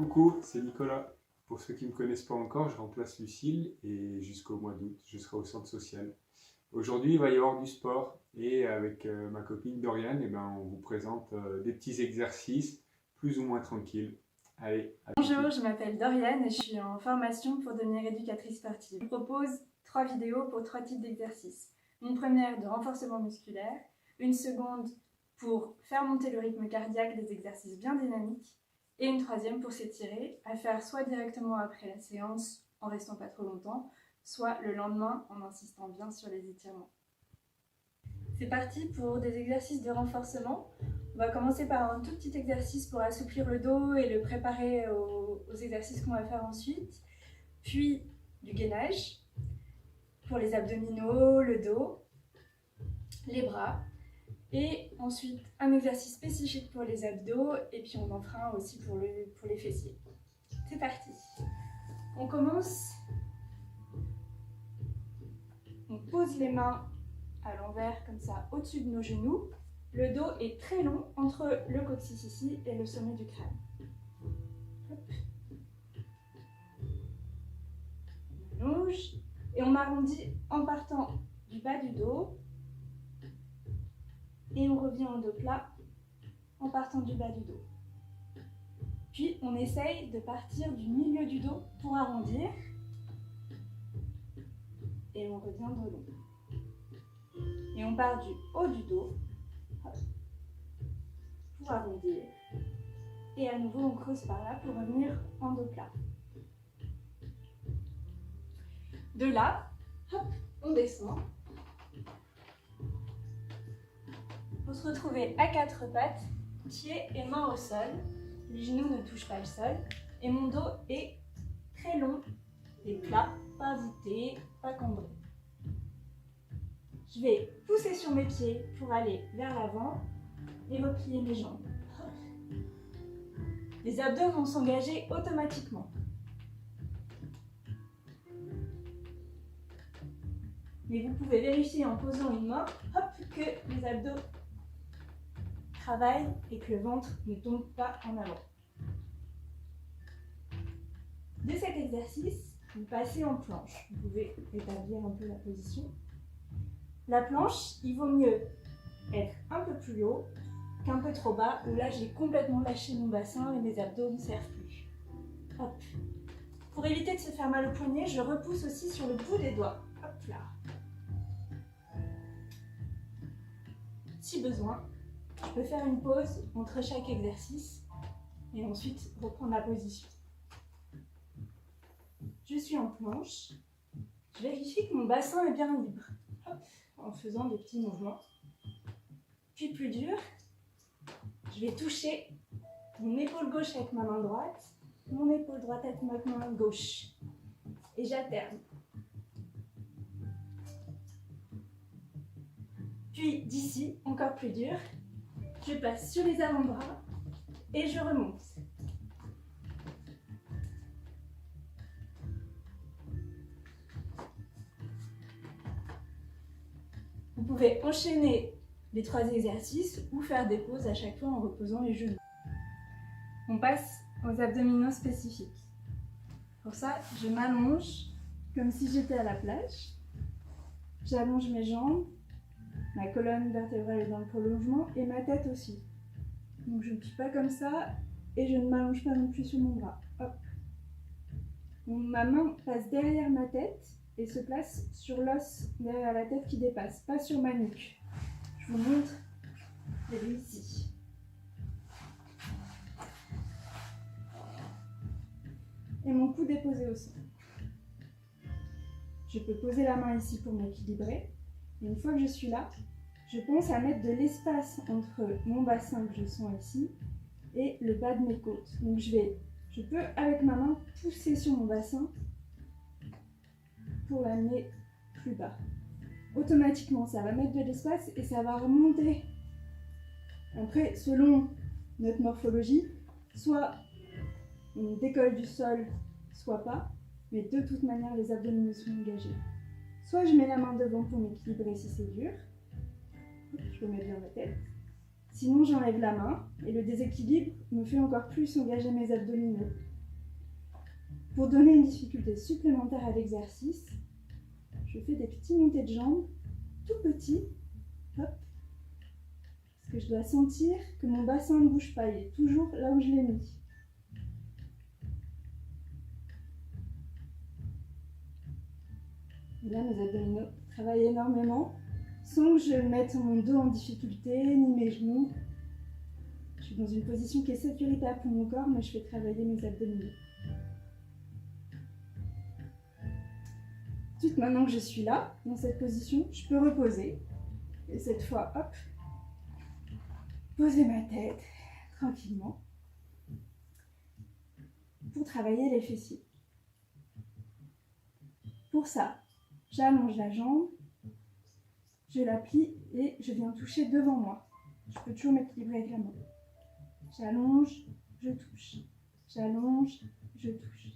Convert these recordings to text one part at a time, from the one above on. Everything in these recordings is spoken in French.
Coucou, c'est Nicolas. Pour ceux qui ne me connaissent pas encore, je remplace Lucille et jusqu'au mois d'août, je serai au centre social. Aujourd'hui, il va y avoir du sport et avec ma copine Doriane, on vous présente des petits exercices plus ou moins tranquilles. Allez, à tout de Bonjour, suite. je m'appelle Doriane et je suis en formation pour devenir éducatrice sportive. Je vous propose 3 vidéos pour 3 types d'exercices. Une première de renforcement musculaire, une seconde pour faire monter le rythme cardiaque, des exercices bien dynamiques, et une troisième pour s'étirer, à faire soit directement après la séance en restant pas trop longtemps, soit le lendemain en insistant bien sur les étirements. C'est parti pour des exercices de renforcement. On va commencer par un tout petit exercice pour assouplir le dos et le préparer aux exercices qu'on va faire ensuite. Puis du gainage pour les abdominaux, le dos, les bras. Et ensuite un exercice spécifique pour les abdos et puis on en fera un aussi pour les fessiers. C'est parti. On commence. On pose les mains à l'envers comme ça au-dessus de nos genoux. Le dos est très long entre le coccyx ici et le sommet du crâne. Hop. On allonge et on arrondit en partant du bas du dos et on revient en dos plat en partant du bas du dos. Puis on essaye de partir du milieu du dos pour arrondir et on revient dos long. Et on part du haut du dos pour arrondir. Et à nouveau, on creuse par là pour revenir en dos plat. De là, hop, on descend. Pour se retrouver à 4 pattes, pieds et mains au sol. Les genoux ne touchent pas le sol. Et mon dos est très long et plat, pas voûté, pas cambré. Je vais pousser sur mes pieds pour aller vers l'avant et replier mes jambes. Les abdos vont s'engager automatiquement. Mais vous pouvez vérifier en posant une main que les abdos travaillent et que le ventre ne tombe pas en avant. De cet exercice, vous passez en planche. Vous pouvez établir un peu la position. La planche, il vaut mieux être un peu plus haut qu'un peu trop bas, où là j'ai complètement lâché mon bassin et mes abdos ne servent plus. Hop. Pour éviter de se faire mal au poignet, je repousse aussi sur le bout des doigts. Hop là. Si besoin, je peux faire une pause entre chaque exercice et ensuite reprendre la position. Je suis en planche. Je vérifie que mon bassin est bien libre. Hop, en faisant des petits mouvements. Puis plus dur, je vais toucher mon épaule gauche avec ma main droite, mon épaule droite avec ma main gauche. Et j'alterne. Puis d'ici, encore plus dur, je passe sur les avant-bras et je remonte. Vous pouvez enchaîner les 3 exercices ou faire des pauses à chaque fois en reposant les genoux. On passe aux abdominaux spécifiques. Pour ça, je m'allonge comme si j'étais à la plage. J'allonge mes jambes, ma colonne vertébrale est dans le prolongement et ma tête aussi. Donc je ne plie pas comme ça et je ne m'allonge pas non plus sur mon bras. Hop. Ma main passe derrière ma tête et se place sur l'os derrière la tête qui dépasse, pas sur ma nuque. Je vous montre, elle est ici. Et mon coude est posé au sol. Je peux poser la main ici pour m'équilibrer. Et une fois que je suis là, je pense à mettre de l'espace entre mon bassin que je sens ici et le bas de mes côtes. Donc je peux avec ma main pousser sur mon bassin pour l'amener plus bas. Automatiquement, ça va mettre de l'espace et ça va remonter. Après, selon notre morphologie, soit on décolle du sol, soit pas, mais de toute manière, les abdominaux sont engagés. Soit je mets la main devant pour m'équilibrer si c'est dur, je remets bien ma tête. Sinon, j'enlève la main et le déséquilibre me fait encore plus engager mes abdominaux. Pour donner une difficulté supplémentaire à l'exercice, je fais des petits montées de jambes, tout petits, hop, parce que je dois sentir que mon bassin ne bouge pas, il est toujours là où je l'ai mis. Et là, mes abdominaux travaillent énormément, sans que je mette mon dos en difficulté, ni mes genoux. Je suis dans une position qui est sécuritaire pour mon corps, mais je fais travailler mes abdominaux. Ensuite, maintenant que je suis là, dans cette position, je peux reposer. Et cette fois, hop, poser ma tête tranquillement pour travailler les fessiers. Pour ça, j'allonge la jambe, je la plie et je viens toucher devant moi. Je peux toujours m'équilibrer avec la main. J'allonge, je touche. J'allonge, je touche.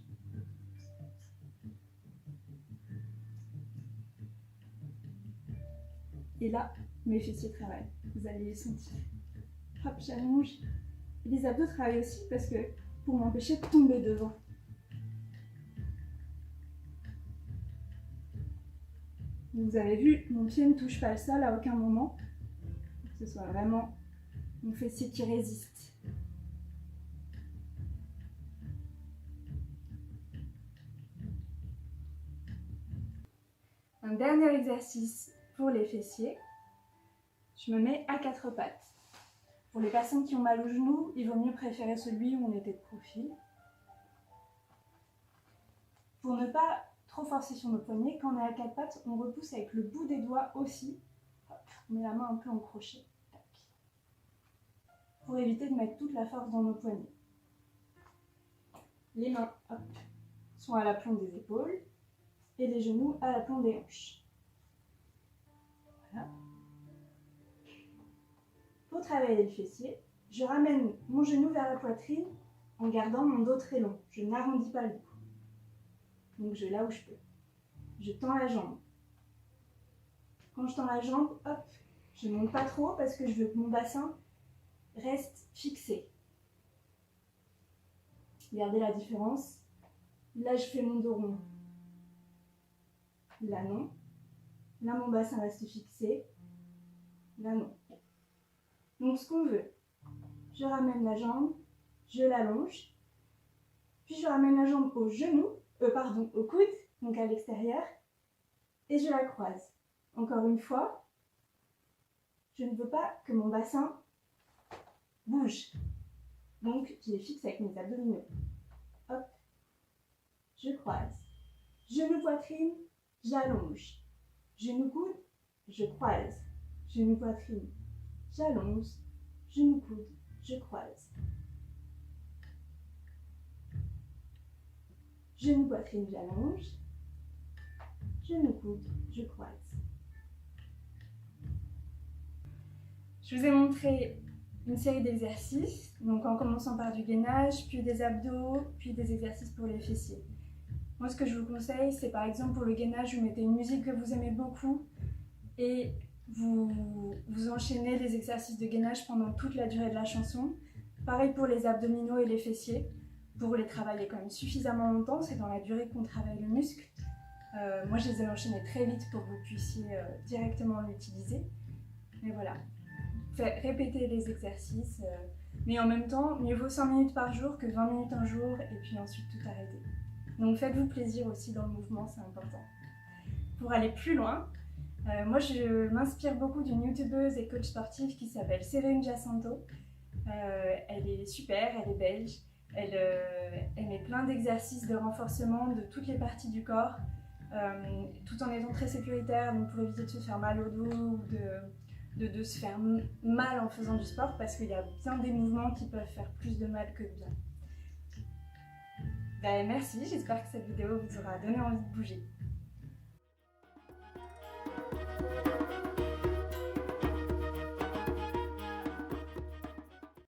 Et là, mes fessiers travaillent. Vous allez les sentir. Hop, j'allonge. Et les abdos travaillent aussi parce que pour m'empêcher de tomber devant. Vous avez vu, mon pied ne touche pas le sol à aucun moment. Pour que ce soit vraiment mon fessier qui résiste. Un dernier exercice pour les fessiers. Je me mets à 4 pattes. Pour les personnes qui ont mal aux genoux, il vaut mieux préférer celui où on était de profil. Pour ne pas trop forcer sur nos poignets, quand on est à 4 pattes, on repousse avec le bout des doigts aussi. Hop, on met la main un peu en crochet. Tac. Pour éviter de mettre toute la force dans nos poignets. Les mains, hop, sont à l'aplomb des épaules et les genoux à l'aplomb des hanches. Voilà. Pour travailler les fessiers, je ramène mon genou vers la poitrine en gardant mon dos très long. Je n'arrondis pas le dos. Donc je vais là où je peux. Je tends la jambe. Quand je tends la jambe, hop, je ne monte pas trop parce que je veux que mon bassin reste fixé. Regardez la différence. Là, je fais mon dos rond. Là, non. Là, mon bassin reste fixé. Là, non. Donc, ce qu'on veut, je ramène la jambe, je l'allonge, puis je ramène la jambe au genou, au coude, donc à l'extérieur, et je la croise. Encore une fois, je ne veux pas que mon bassin bouge. Donc, je les fixe avec mes abdominaux. Hop, je croise. Genou poitrine, j'allonge. Genou coude, je croise. Genou poitrine, j'allonge. Genou coude, je croise. Genou poitrine, j'allonge. Genou coude, je croise. Je vous ai montré une série d'exercices, donc en commençant par du gainage, puis des abdos, puis des exercices pour les fessiers. Moi, ce que je vous conseille, c'est par exemple pour le gainage, vous mettez une musique que vous aimez beaucoup et vous enchaînez les exercices de gainage pendant toute la durée de la chanson. Pareil pour les abdominaux et les fessiers, pour les travailler quand même suffisamment longtemps, c'est dans la durée qu'on travaille le muscle. Moi, je les ai enchaînés très vite pour que vous puissiez directement l'utiliser. Mais voilà. Répétez les exercices, mais en même temps, mieux vaut 5 minutes par jour que 20 minutes un jour et puis ensuite tout arrêter. Donc faites-vous plaisir aussi dans le mouvement, c'est important. Pour aller plus loin, moi je m'inspire beaucoup d'une youtubeuse et coach sportive qui s'appelle Séverine Giacinto. Elle est super, elle est belge, elle met plein d'exercices de renforcement de toutes les parties du corps, tout en étant très sécuritaire, donc pour éviter de se faire mal au dos ou de se faire mal en faisant du sport, parce qu'il y a bien des mouvements qui peuvent faire plus de mal que de bien. Ben, merci, j'espère que cette vidéo vous aura donné envie de bouger.